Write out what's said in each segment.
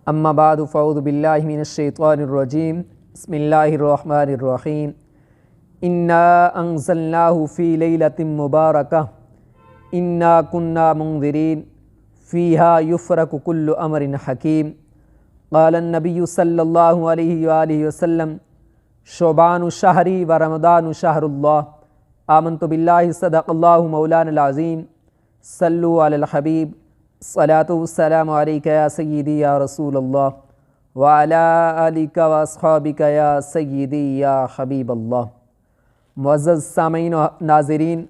अम्मा बाद फ़अऊज़ु बिल्लाहि मिनश्शैतानिर्रजीम बिस्मिल्लाहिर्रहमानिर्रहीम इन्ना अंज़लनाहु फ़ी लैलतिन मुबारकह इन्ना कुन्ना मुंज़िरीन फ़ीहा युफ़रक़ु कुल्लु अमरिन हकीम क़ालन नबिय्यु सल्लल्लाहु अलैहि वआलिहि वसल्लम शोबानु शहरी व रमदानु शहरुल्लाह आमन्तु बिल्लाहि सदक़ल्लाहु मौलानल अज़ीम सल्लु अलल हबीब सलातु वस्सलामु अलैका या सय्यदी या रसूलल्लाह व अला आलिका व अस्हाबिका या सय्यदी या हबीबल्लाह। मुअज़्ज़ज़ सामीन व नाज़रीन,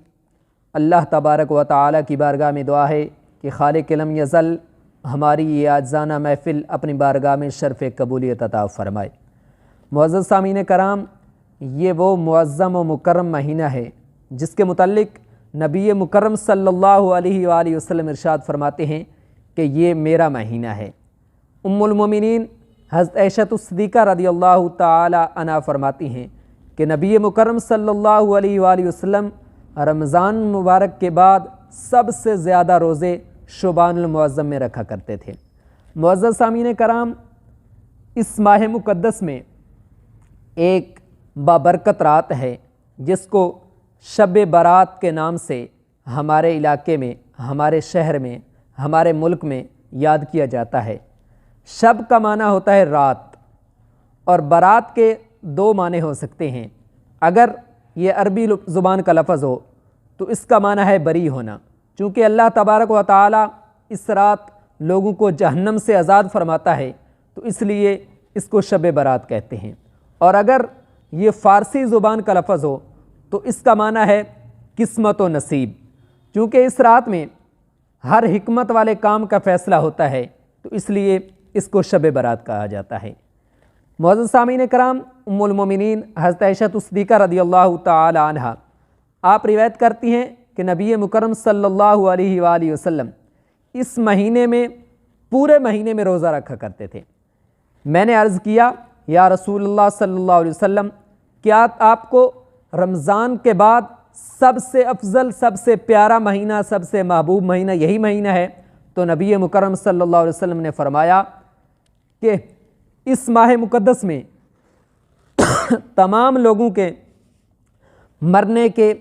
अल्लाह तबारक व तआला की बारगाह में दुआ है कि खालिक़ लम यज़ल हमारी ये आज़ाना महफ़िल अपनी बारगाह में शर्फ़ कबूलियत अता फ़रमाए। मुअज़्ज़ज़ सामीन कराम, ये वो मुअज़्ज़म व मुकर्रम महीना है जिसके मुतल्लिक़ नबी मुकर्रम सल्लल्लाहु अलैहि वालैहि वसल्लम इरशाद फरमाते हैं कि ये मेरा महीना है। उम्मुल मोमिनीन हज़रत आयशा सिद्दीक़ा रज़ियल्लाहु ताला अन्हा फरमाती हैं कि नबी मुकर्रम सल्लल्लाहु अलैहि वालैहि वसल्लम रमज़ान मुबारक के बाद सबसे ज़्यादा रोज़े शुबानुल मुअज़्ज़म में रखा करते थे। मुअज़्ज़ज़ सामीन कराम, इस माह मुक़द्दस में एक बाबरकत रात है जिसको शब बारात के नाम से हमारे इलाके में, हमारे शहर में, हमारे मुल्क में याद किया जाता है। शब का माना होता है रात और बारात के दो माने हो सकते हैं। अगर ये अरबी ज़ुबान का लफ्ज़ हो तो इसका माना है बरी होना, चूँकि अल्लाह तबारक व तआला इस रात लोगों को जहन्नम से आज़ाद फरमाता है तो इसलिए इसको शब बारात कहते हैं। और अगर ये फ़ारसी ज़ुबान का लफ्ज़ हो तो इसका माना है किस्मत व नसीब, चूँकि इस रात में हर हिकमत वाले काम का फ़ैसला होता है तो इसलिए इसको शब बारात कहा जाता है। मुअज़्ज़ज़ सामीन कराम, उम्मुल मोमिनीन हज़रत आयशा सिद्दीक़ा रज़ियल्लाहु ताला अन्हा आप रिवायत करती हैं कि नबी मुकर्रम सल्लल्लाहु अलैहि वालैहि वसल्लम इस महीने में, पूरे महीने में रोज़ा रखा करते थे। मैंने अर्ज़ किया, या रसूलुल्लाह सल्लल्लाहु अलैहि वसल्लम, क्या आपको रमज़ान के बाद सबसे अफजल, सबसे प्यारा महीना, सबसे महबूब महीना यही महीना है? तो नबी मुकर्रम सल्लल्लाहु अलैहि वसल्लम ने फरमाया कि इस माह मुक़द्दस में तमाम लोगों के मरने के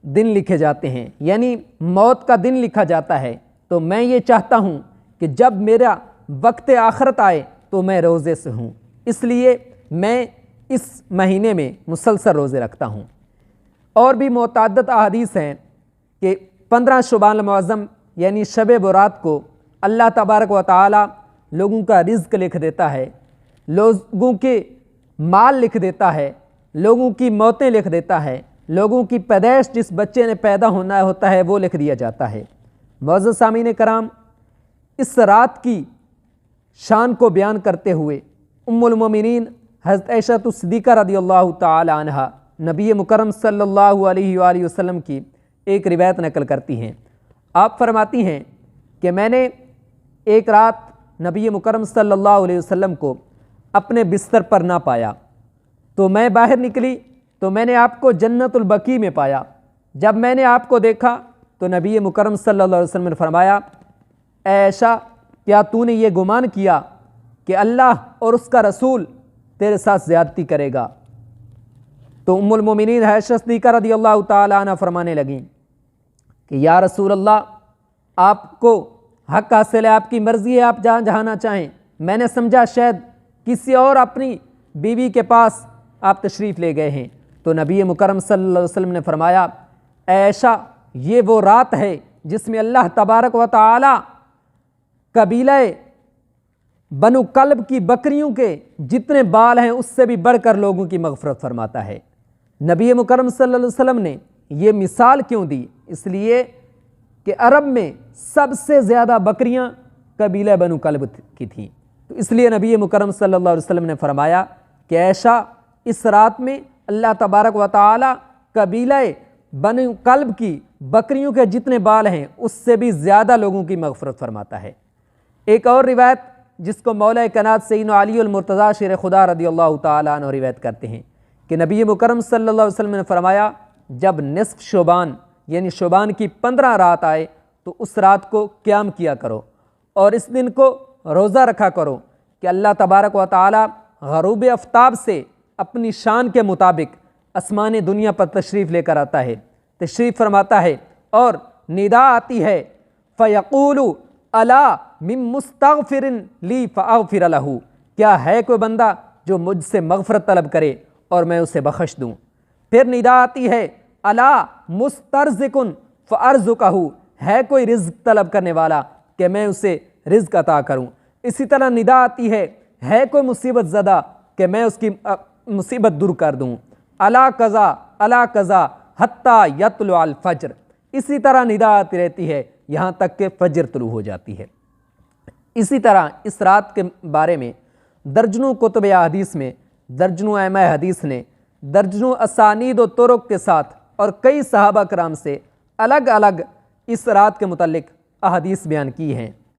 दिन लिखे जाते हैं, यानी मौत का दिन लिखा जाता है। तो मैं ये चाहता हूँ कि जब मेरा वक्त आखिरत आए तो मैं रोज़े से हूँ, इसलिए मैं इस महीने में मुसलसल रोज़े रखता हूँ। और भी मुतअद्दिद अहादीस हैं कि 15 शुबानुल मुअज़्ज़म यानी शब बारात को अल्लाह तबारक व तआला लोगों का रिज़्क़ लिख देता है, लोगों के माल लिख देता है, लोगों की मौतें लिख देता है, लोगों की पैदाइश, जिस बच्चे ने पैदा होना होता है वो लिख दिया जाता है। मुअज़्ज़ज़ सामीन कराम, इस रात की शान को बयान करते हुए उम्मुल मोमिनीन हज़रत आयशा सिद्दीक़ा रज़ियल्लाहु ताला अन्हा नबी मुकर्रम सल्लल्लाहु अलैहि वालैहि वसल्लम की एक रिवायत नकल करती हैं। आप फरमाती हैं कि मैंने एक रात नबी मुकर्रम सल्लल्लाहु अलैहि वसल्लम को अपने बिस्तर पर ना पाया, तो मैं बाहर निकली तो मैंने आपको जन्नतुल बकी में पाया। जब मैंने आपको देखा तो नबी मुकर्रम सल्लल्लाहु अलैहि वसल्लम ने फरमाया, आयशा, क्या तूने ये गुमान किया कि अल्लाह और उसका रसूल तेरे साथ ज़्यादती करेगा? तो उम्मुल मोमिनीन आयशा सिद्दीक़ा रज़ियल्लाहु ताला अन्हा फरमाने लगी कि या रसूल अल्लाह, आपको हक़ हासिल है, आपकी मर्ज़ी है, आप जहाँ जाना चाहें। मैंने समझा शायद किसी और अपनी बीवी के पास आप तशरीफ़ ले गए हैं। तो नबी मुकर्रम सल्लल्लाहु अलैहि वसल्लम ने फरमाया, आयशा, ये वो रात है जिसमें अल्लाह तबारक व तआला कबीला बनु कल्ब की बकरियों के जितने बाल हैं उससे भी बढ़कर लोगों की मग़फ़िरत फरमाता है। नबी मुकर्रम सल्लल्लाहु अलैहि वसल्लम ने ये मिसाल क्यों दी? इसलिए कि अरब में सबसे ज़्यादा बकरियां कबीला बनु कल्ब की थीं। तो इसलिए नबी मुकर्रम सल्लल्लाहु अलैहि वसल्लम ने फरमाया कि आयशा, इस रात में अल्लाह तबारक व तआला कबीला बनु कल्ब की बकरियों के जितने बाल हैं उससे भी ज़्यादा लोगों की मग़फ़िरत फरमाता है। एक और रिवायत जिसको मौला कनात सैयदना अली अल मुर्तज़ा शेर खुदा रज़ियल्लाहु ताला अन्हु रिवायत करते हैं कि नबी मुकर्रम सल्लल्लाहु अलैहि वसल्लम ने फरमाया, जब निस्फ़ शुबान यानी शुबान की 15 रात आए तो उस रात को क़याम किया करो और इस दिन को रोज़ा रखा करो, کہ اللہ تبارک و تعالی غروب آفتاب سے اپنی شان کے مطابق آسمان دنیا پر تشریف لے کر آتا ہے، تشریف فرماتا ہے، اور ندا آتی ہے فَيَقُولُ أَلَا مِن مُسْتَغْفِرٍ لِي فَأَغْفِرَ لَهُ، کیا ہے کوئی بندہ جو مجھ سے مغفرت طلب کرے اور میں اسے بخش دوں۔ پھر ندا آتی ہے الا مسترزقن فارزقہ، ہے کوئی رزق طلب کرنے والا کہ میں اسے رزق عطا کروں۔ اسی طرح ندا آتی ہے کوئی مصیبت زدہ کہ میں اس کی مصیبت دور کر دوں۔ الا قضا حتی یطلع الفجر، اسی طرح ندا آتی رہتی ہے یہاں تک کہ فجر طلوع ہو جاتی ہے۔ اسی طرح اس رات کے بارے میں درجنوں کتب احادیث میں، درجنوں ائمہ حدیث نے درجنوں اسانید و طرق کے ساتھ اور کئی صحابہ کرام سے الگ الگ اس رات کے متعلق احادیث بیان کی ہیں۔